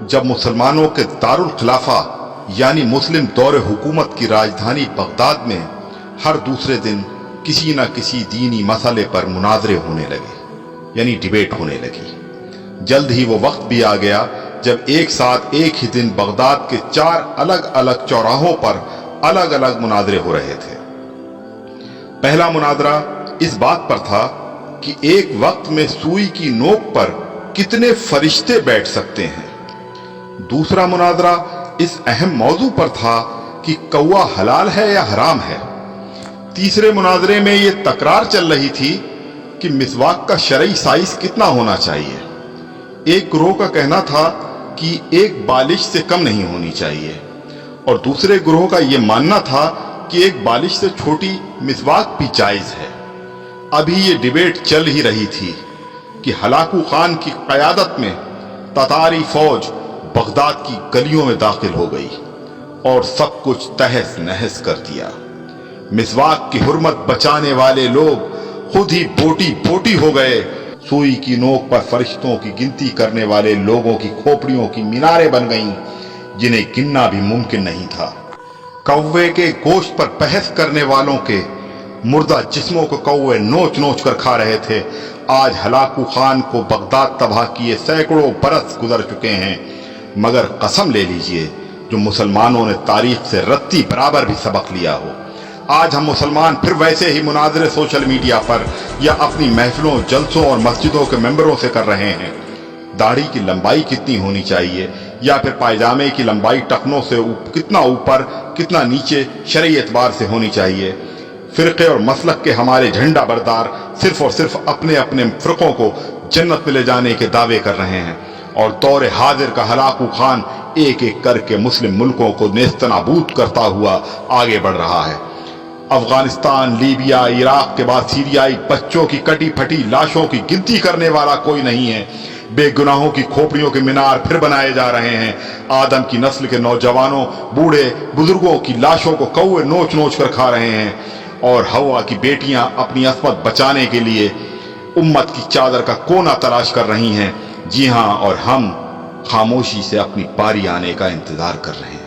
جب مسلمانوں کے دارل خلافہ یعنی مسلم دور حکومت کی راجدھانی بغداد میں ہر دوسرے دن کسی نہ کسی دینی مسئلے پر مناظرے ہونے لگے، یعنی ڈیبیٹ ہونے لگی۔ جلد ہی وہ وقت بھی آ گیا جب ایک ساتھ ایک ہی دن بغداد کے 4 الگ الگ چوراہوں پر الگ الگ مناظرے ہو رہے تھے۔ پہلا مناظرہ اس بات پر تھا کہ ایک وقت میں سوئی کی نوک پر کتنے فرشتے بیٹھ سکتے ہیں۔ دوسرا مناظرہ اس اہم موضوع پر تھا کہ کوا حلال ہے یا حرام ہے۔ تیسرے مناظرے میں یہ تکرار چل رہی تھی کہ مسواک کا شرعی سائز کتنا ہونا چاہیے۔ ایک گروہ کا کہنا تھا کہ 1 بالش سے کم نہیں ہونی چاہیے، اور دوسرے گروہ کا یہ ماننا تھا کہ 1 بالش سے چھوٹی مسواک بھی جائز ہے۔ ابھی یہ ڈیبیٹ چل ہی رہی تھی کہ ہلاکو خان کی قیادت میں تتاری فوج بغداد کی گلیوں میں داخل ہو گئی اور سب کچھ تہس نہس کر دیا۔ مسواک کی حرمت بچانے والے لوگ خود ہی بوٹی بوٹی ہو گئے۔ سوئی کی نوک پر فرشتوں کی گنتی کرنے والے لوگوں کی کھوپڑیوں کی میناریں بن گئیں جنہیں گننا بھی ممکن نہیں تھا۔ کوے کے گوشت پر بحث کرنے والوں کے مردہ جسموں کو کوے نوچ نوچ کر کھا رہے تھے۔ آج ہلاکو خان کو بغداد تباہ کیے سینکڑوں برس گزر چکے ہیں، مگر قسم لے لیجئے جو مسلمانوں نے تاریخ سے رتی برابر بھی سبق لیا ہو۔ آج ہم مسلمان پھر ویسے ہی مناظرے سوشل میڈیا پر یا اپنی محفلوں، جلسوں اور مسجدوں کے ممبروں سے کر رہے ہیں۔ داڑھی کی لمبائی کتنی ہونی چاہیے، یا پھر پائجامے کی لمبائی ٹخنوں سے کتنا اوپر کتنا نیچے شرعی اعتبار سے ہونی چاہیے۔ فرقے اور مسلک کے ہمارے جھنڈا بردار صرف اور صرف اپنے اپنے فرقوں کو جنت میں لے جانے کے دعوے کر رہے ہیں، اور دور حاضر کا ہلاکو خان ایک ایک کر کے مسلم ملکوں کو نیست نابود کرتا ہوا آگے بڑھ رہا ہے۔ افغانستان، لیبیا، عراق کے بعد سیریائی بچوں کی کٹی پھٹی لاشوں کی گنتی کرنے والا کوئی نہیں ہے۔ بے گناہوں کی کھوپڑیوں کے مینار پھر بنائے جا رہے ہیں۔ آدم کی نسل کے نوجوانوں، بوڑھے، بزرگوں کی لاشوں کو کوے نوچ نوچ کر کھا رہے ہیں، اور ہوا کی بیٹیاں اپنی عصمت بچانے کے لیے امت کی چادر کا کونا تلاش کر رہی ہیں۔ جی ہاں، اور ہم خاموشی سے اپنی باری آنے کا انتظار کر رہے ہیں۔